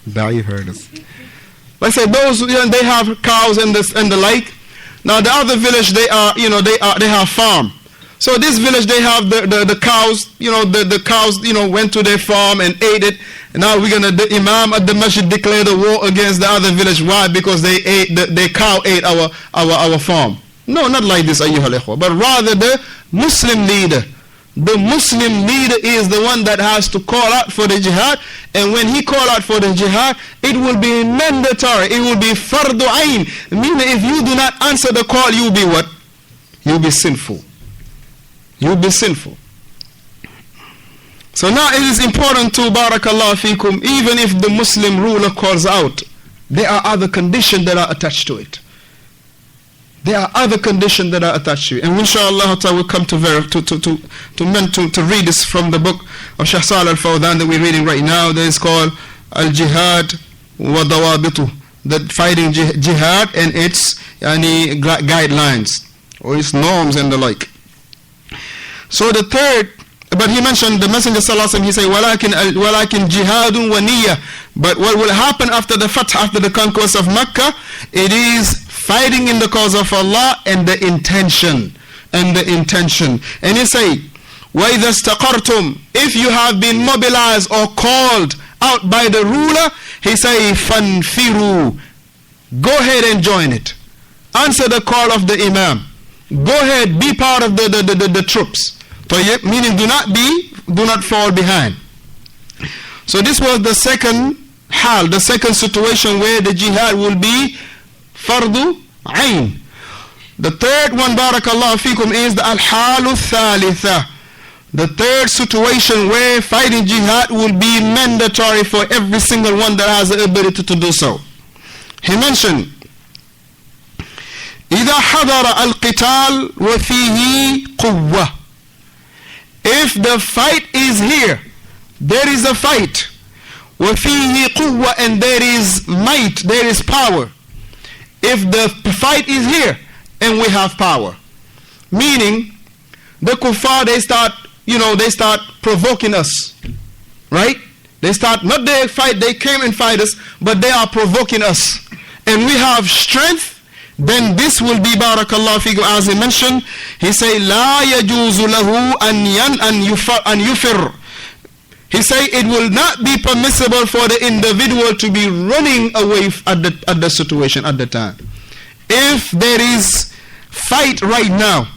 Da'if herders. Like I said, those, they have cows and the like. Now the other village, they have farm. So this village, they have the cows. The cows, went to their farm and ate it. And now the Imam at the masjid declared a war against the other village. Why? Because the cow ate our farm. No, not like this, ayyuhal ikhwa, but rather the Muslim leader. The Muslim leader is the one that has to call out for the jihad, and when he call out for the jihad, it will be mandatory, it will be fardu ayn, meaning if you do not answer the call, you will be what? You will be sinful. You will be sinful. So now it is important to, barakallahu fikum, even if the Muslim ruler calls out, there are other conditions that are attached to it. There are other conditions that are attached to it. And inshallah we'll come to read this from the book of Shaykh Salih al-Fawzan that we're reading right now. That is called Al-Jihad wa Dawabitu, the fighting jihad and its guidelines or its norms and the like. So the third, but he mentioned the Messenger sallallahu alaihi wasallam, he said walakin jihadun wa niyyah, but what will happen after the fath, after the conquest of Mecca, it is fighting in the cause of Allah and the intention. And he say, وَإِذَا اسْتَقَرْتُمْ, if you have been mobilized or called out by the ruler, he say, فَانْفِرُوا, go ahead and join it. Answer the call of the Imam. Go ahead, be part of the troops. Meaning do not fall behind. So this was the second hal, the second situation where the jihad will be fardu ayn. The third one, barakallahu fikum, is the al-halu thalitha, the third situation where fighting jihad will be mandatory for every single one that has the ability to do so. He mentioned, إِذَا حَضَرَ الْقِتَالُ وَفِيهِ قُوَّةٌ, if the fight is here, there is a fight, وَفِيهِ قُوَّةٌ, and there is might, there is power. If the fight is here and we have power, meaning the kuffar, they start provoking us, right? They start, not they fight, they came and fight us, but they are provoking us, and we have strength. Then this will be, barakallahu fikum, as he mentioned, he say la yajuzu lahu an yufir. He say it will not be permissible for the individual to be running away at the situation at the time. If there is fight right now,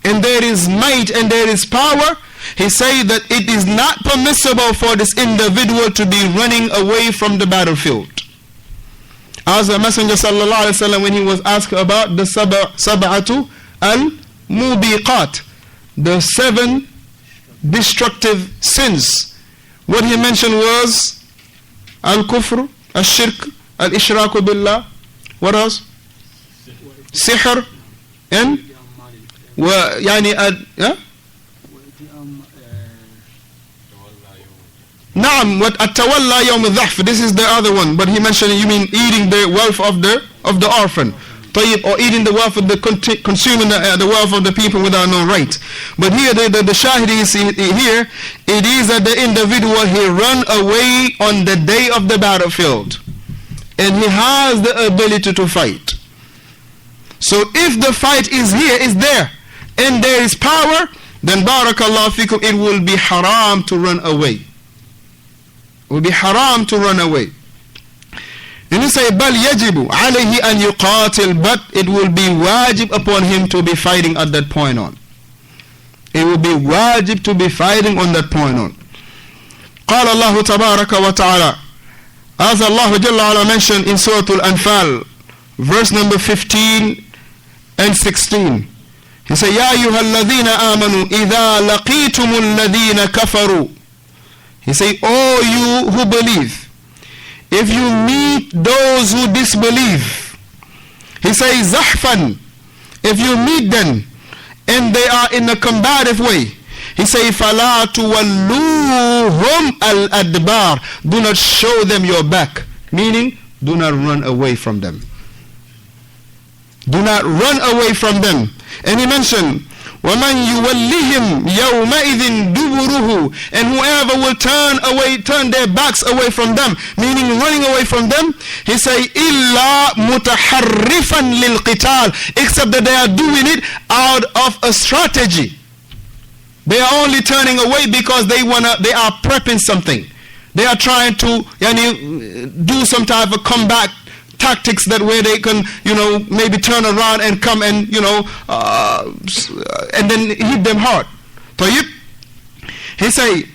and there is might and there is power, he say that it is not permissible for this individual to be running away from the battlefield. As the Messenger sallallahu alaihi wasallam, when he was asked about the sab'atu al-mubiqat, the 7 destructive sins, what he mentioned was al-kufr, al-shirk, al-ishraku billah, what else? Sihr, and Naam, what at-tawalla yawm al-dhahf, this is the other one, but he mentioned, you mean eating the wealth of the orphan, or eating the wealth of consuming the wealth of the people without no right. But here the shahid is here, it is that the individual, he run away on the day of the battlefield, and he has the ability to fight. So if the fight is here, is there, and there is power, then barakallahu fikum, it will be haram to run away. It will be haram to run away. And you say, بَلْ يَجِبُ عَلَيْهِ أَنْ يُقَاتِلْ, but it will be wajib upon him to be fighting at that point on. It will be wajib to be fighting on that point on. قال الله تبارك وتعالى, as Allah Jalla Ala mentioned in Surah Al-Anfal, verse number 15 and 16. He said, يَا أَيُّهَا الَّذِينَ آمَنُوا إِذَا لَقِيتُمُ الَّذِينَ كَفَرُوا. He say, oh you who believe, if you meet those who disbelieve, he say, zahfan, if you meet them and they are in a combative way, he say, فَلَا تُوَلُّوهُمْ الْأَدْبَارِ, do not show them your back, meaning do not run away from them. Do not run away from them. And he mentioned, وَمَنْ يُوَلِّهِمْ يَوْمَئِذٍ دُبُرُهُ, and whoever will turn their backs away from them, meaning running away from them, he say, إِلَّا مُتَحَرِّفًا لِلْقِتَالِ, except that they are doing it out of a strategy. They are only turning away because they are prepping something. They are trying to do some type of comeback tactics that way they can, maybe turn around and come and, and then hit them hard. طيب, he say,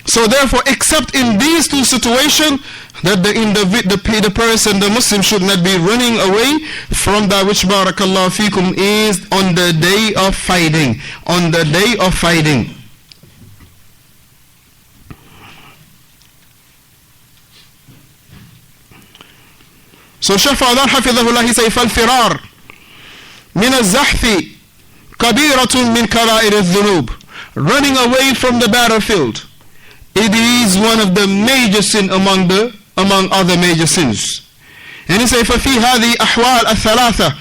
so therefore, except in these two situations, that the person, the Muslim, should not be running away from that which, barakallahu fikum, is on the day of fighting. On the day of fighting. So Shaykh Fawzan hafidhahullah, he say, فَالْفِرَارِ مِنَ الزَّحْفِ كَبِيرَةٌ مِنْ كَبَائِرِ الذُّنُوبِ, running away from the battlefield, it is one of the major sin among other major sins. And he say, فَفِي هَذِي أَحْوَالِ الثَّلَاثَةِ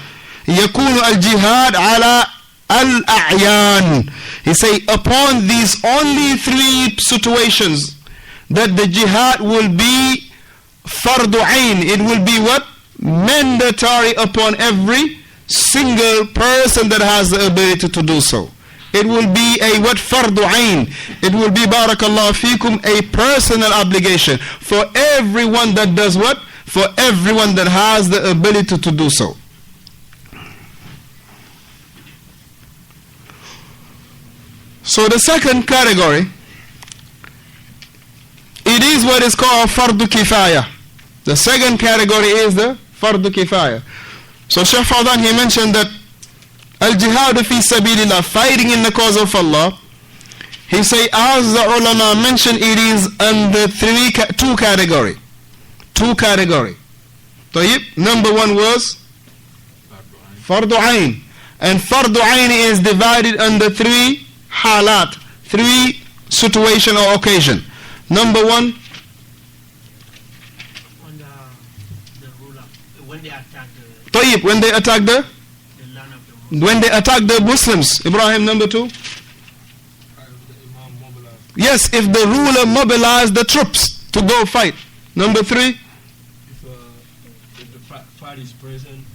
يَكُونُ الْجِهَادِ عَلَى الْأَعْيَانِ. He say, upon these only three situations, that the jihad will be fardu ayn, it will be what? Mandatory upon every single person that has the ability to do so. It will be a what? Fardu ayn. It will be, barakallahu fikum, a personal obligation for everyone that does what? For everyone that has the ability to do so. So the second category, it is what is called fardu kifaya. The second category is the fardu kifaya. So Shaykh Fawzan, he mentioned that al-jihad fi sabilillah, fighting in the cause of Allah, he say, as the ulama mentioned, it is under two category. Two category. طيب, number one was fardu ayn. And fardu ayn is divided under three halat, three situation or occasion. Number one, طيب, when they attack the Muslims. Ibrahim, number two. Yes, if the ruler mobilized the troops to go fight. Number three, if the fight is present,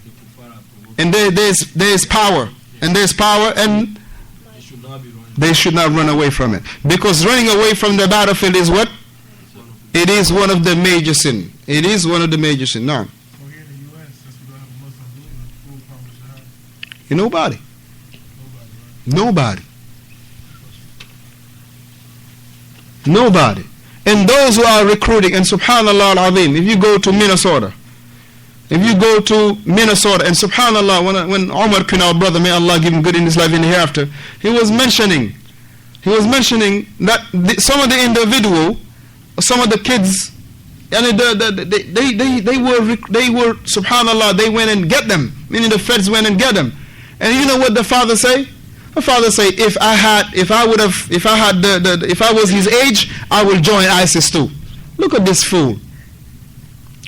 and there is power, and they should not run away from it, because running away from the battlefield is what? It is one of the major sin. It is one of the major sin. Now, nobody. And those who are recruiting, and subhanallah al-azim, if you go to Minnesota, and subhanallah, when Umar bin, our brother, may Allah give him good in his life in the hereafter, he was mentioning that some of the individual, some of the kids, and they were subhanallah, they went and get them, meaning the feds went and get them. And you know what the father say? The father say, if I was his age, I will join ISIS too. Look at this fool.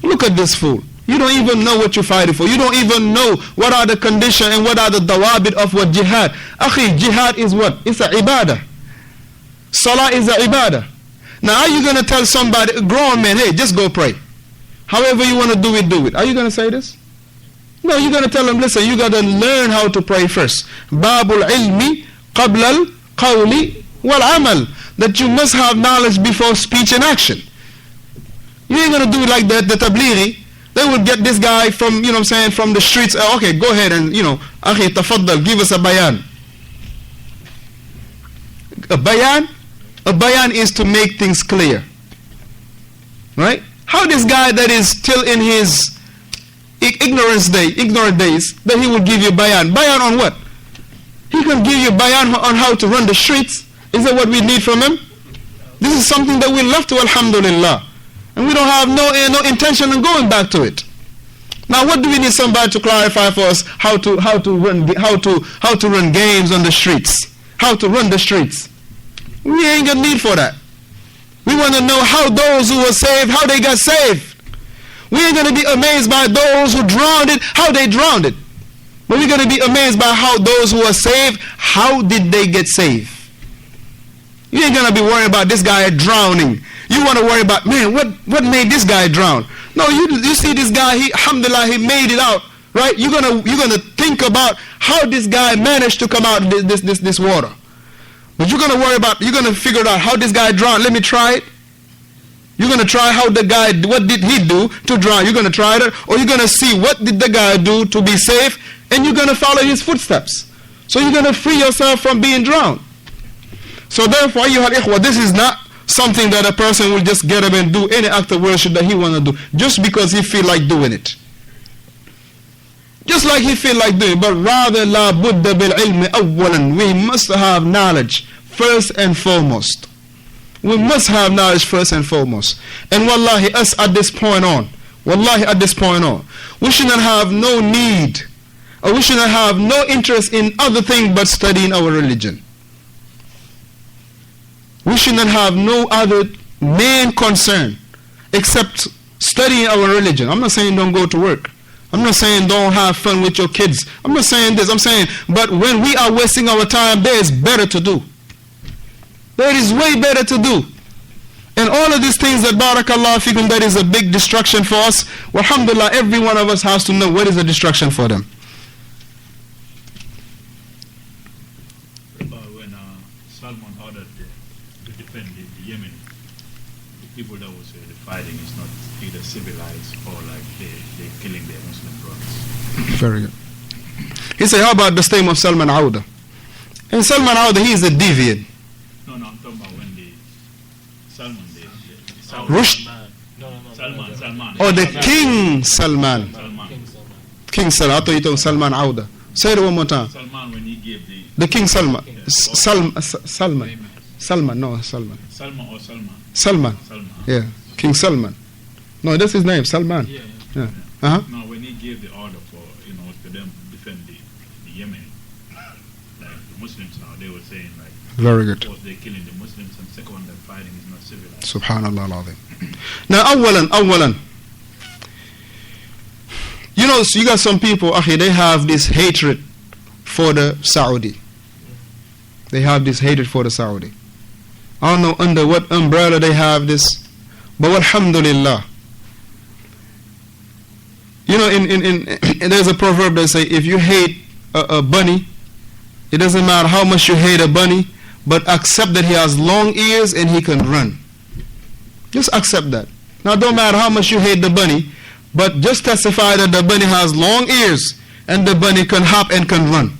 You don't even know what you're fighting for. You don't even know what are the conditions and what are the dawabit of what jihad. Akhi, jihad is what? It's a ibadah. Salah is a ibadah. Now, are you going to tell somebody, a grown man, hey, just go pray? However you want to do it. Are you going to say this? No, you're going to tell them, listen, you got to learn how to pray first. Babul ilmi qabla al-qawli wal-amal. That you must have knowledge before speech and action. You ain't going to do it like that, the tablighi. They will get this guy from, from the streets. Okay, go ahead and, akhi, tafaddal, give us a bayan. A bayan is to make things clear. Right? How this guy that is still in his ignorant days, that he will give you bayan. Bayan on what? He can give you bayan on how to run the streets. Is that what we need from him? This is something that we love to, alhamdulillah. And we don't have no intention of going back to it. Now, what do we need somebody to clarify for us? How to run games on the streets? How to run the streets? We ain't got need for that. We want to know how those who were saved, how they got saved. We ain't going to be amazed by those who drowned it, how they drowned it. But we're going to be amazed by how those who are saved, how did they get saved? You ain't going to be worried about this guy drowning. You want to worry about, man, what made this guy drown? No, you see this guy, alhamdulillah, he made it out, right? You're gonna think about how this guy managed to come out of this water. But you're gonna figure out how this guy drowned. Let me try it. You're gonna try how the guy, what did he do to drown? You're gonna try that, or you're gonna see what did the guy do to be safe, and you're gonna follow his footsteps. So you're gonna free yourself from being drowned. So therefore, this is not something that a person will just get up and do any act of worship that he want to do just because he feel like doing it. Just like he feel like doing it, but rather la budda bil ilmi awwalan. We must have knowledge first and foremost. We must have knowledge first and foremost. And wallahi, us at this point on, we should not have no need, or we should not have no interest in other things but studying our religion. We should not have no other main concern except studying our religion. I'm not saying don't go to work. I'm not saying don't have fun with your kids. I'm not saying this. I'm saying, but when we are wasting our time, there is better to do. There is way better to do. And all of these things that barakallah fikum, that is a big distraction for us. Well, alhamdulillah, every one of us has to know what is a distraction for them. When Salman ordered to defend the Yemen, the people that was the fighting is not either civilized or like they're killing their Muslim brothers. Very good. He said, how about the statement of Salman Auda? And Salman Auda, he is a deviant. No, I'm talking about when the Salman, Rushd. Salman. Oh, the King Salman. King Salman. I thought you told Salman Auda. Say it one more time. Salman, when he gave the King Salman. Salman. Salman or Salman? Salman. Yeah. King Salman. No, that's his name, Salman. Yeah. No, when he gave the order for, for them to defend the Yemen, like the Muslims now, they were saying like, very good. First they're killing the Muslims, and second one they're fighting is not civilized. Subhanallah al-Azim. Now, awalan. So you got some people, they have this hatred for the Saudi. They have this hatred for the Saudi. I don't know under what umbrella they have this, but alhamdulillah. There's a proverb that say, if you hate a bunny, it doesn't matter how much you hate a bunny, but accept that he has long ears and he can run. Just accept that. Now, don't matter how much you hate the bunny, but just testify that the bunny has long ears and the bunny can hop and can run.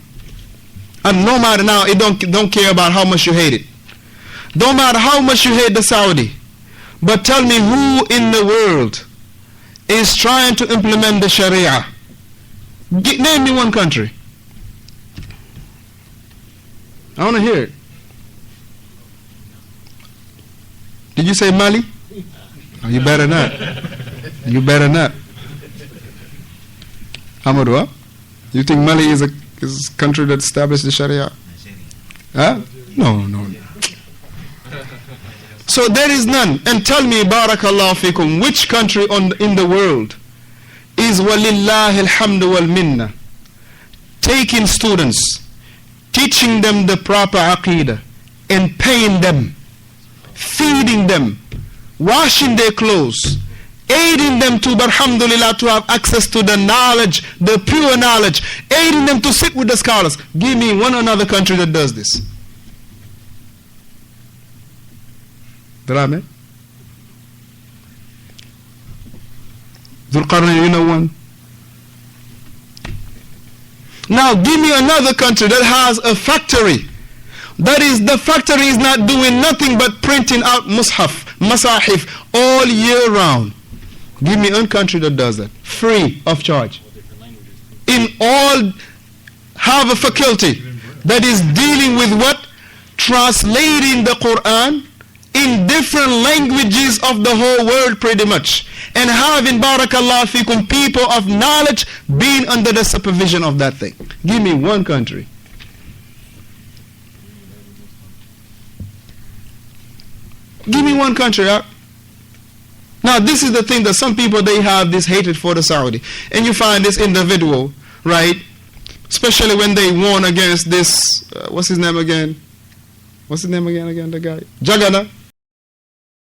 And no matter now, it don't care about how much you hate it. Don't matter how much you hate the Saudi, but tell me who in the world is trying to implement the Sharia. Name me one country. I want to hear it. Did you say Mali? Oh, you better not. You better not. Amadou, you think Mali is a country that established the Sharia? Huh? No. So there is none. And tell me, barakallahu fikum, which country in the world is walillahi alhamdu wal minna taking students, teaching them the proper aqeedah, and paying them, feeding them, washing their clothes, aiding them to, alhamdulillah, to have access to the knowledge, the pure knowledge, aiding them to sit with the scholars. Give me one another country that does this. Dhul Qarnayn, you know one? Now give me another country that has a factory. That is, the factory is not doing nothing but printing out masahif all year round. Give me one country that does that, free of charge. In all, have a faculty that is dealing with what? Translating the Quran in different languages of the whole world pretty much. And having, barakallah fikum, people of knowledge being under the supervision of that thing. Give me one country. Give me one country. Now Now this is the thing that some people, they have this hatred for the Saudi. And you find this individual, right? Especially when they warn against this, what's his name again? The guy? Jagana.